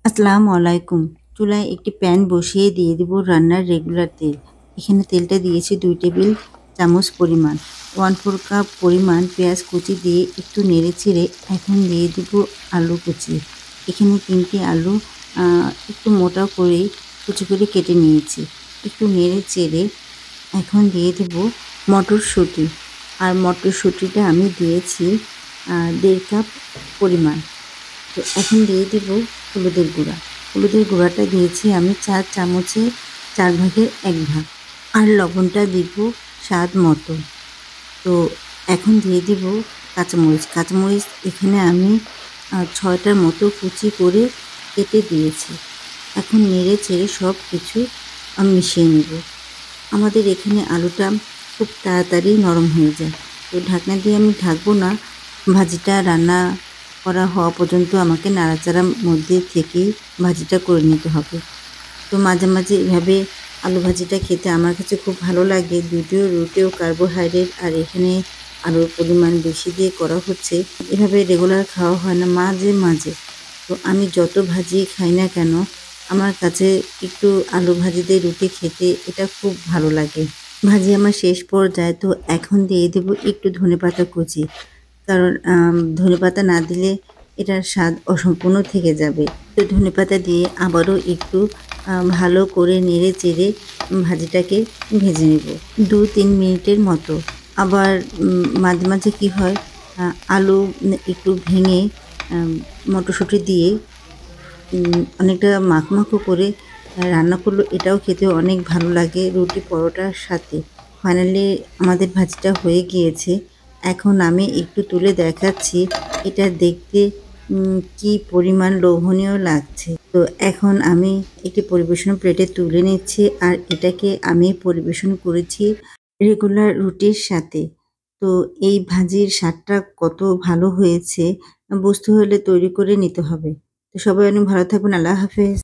আসসালামু আলাইকুম। চুলায় একটি প্যান বসিয়ে দিয়ে দিব রান্নার রেগুলার তেল। এখানে তেলটা দিয়েছি ২ টেবিল চামচ পরিমাণ। 1/4 কাপ পরিমাণ পেঁয়াজ কুচি দিয়ে একটু নেড়েচেড়ে এখন দিয়ে দিব আলু কুচি। এখানে ৩ টি আলু একটু মোটা করে কুচি করে কেটে নিয়েছি। একটু নেড়েচেড়ে এখন দিয়ে দেব মটরশুঁটি। আর মটরশুঁটিটা আমি দিয়েছি ১.৫ কাপ পরিমাণ। তো এখন দিয়ে দিব হলুদের গুঁড়া। হলুদের গুঁড়াটা দিয়েছি আমি ৪ চামচে ৪ ভাগের ১ ভাগ। আর লবণটা দিব স্বাদ মতো। তো এখন দিয়ে দিব কাঁচামরিচ। কাঁচামরিচ এখানে আমি ৬ টার মতো কুচি করে কেটে দিয়েছি। এখন নেড়ে চেড়ে সব কিছু মিশিয়ে নেব। আমাদের এখানে আলুটা খুব তাড়াতাড়ি নরম হয়ে যায়। তো ঢাকনা দিয়ে আমি ঢাকবো না। ভাজিটা রান্না করা হওয়া পর্যন্ত আমাকে নাড়াচাড়ার মধ্যে থেকেই ভাজিটা করে নিতে হবে। তো মাঝে, মাঝে এভাবে আলু ভাজিটা খেতে আমার কাছে খুব ভালো লাগে। যদিও রুটিও কার্বোহাইড্রেট আর এখানে আলুর পরিমাণ বেশি দিয়ে করা হচ্ছে। এভাবে রেগুলার খাওয়া হয় না, মাঝে, মাঝে। তো আমি যত ভাজি খাই না কেন, আমার কাছে একটু আলু ভাজি দিয়ে রুটি খেতে এটা খুব ভালো লাগে। ভাজি আমার শেষ পর্যায়ে, তো এখন দিয়ে দেব একটু ধনেপাতা কুচি। কারণ ধনেপাতা না দিলে এটার স্বাদ অসম্পূর্ণ থেকে যাবে। তো ধনেপাতা দিয়ে আবারও একটু ভালো করে নেড়ে চেড়ে ভাজিটাকে ভেজে নেব ২-৩ মিনিটের মতো। আবার মাঝে, মাঝে কি হয়, আলু একটু ভেঙে আম মটরশুঁটি দিয়ে অনেকটা মাখো করে রান্না করলে এটাও খেতে অনেক ভালো লাগে রুটি পরোটার সাথে। ফাইনালি আমাদের ভাজিটা হয়ে গিয়েছে। এখন আমি একটু তুলে দেখাচ্ছি। এটা দেখতে কি পরিমাণ লোভনীয় লাগছে। তো এখন আমি একটি পরিবেশন প্লেটে তুলে নিচ্ছি আর এটাকে আমি পরিবেশন করেছি রেগুলার রুটির সাথে। তো এই ভাজির স্বাদটা কত ভালো হয়েছে বুঝতে হলে তৈরি করে নিতে হবে। তো সবাই অনেক ভালো থাকবেন। আল্লাহ হাফেজ।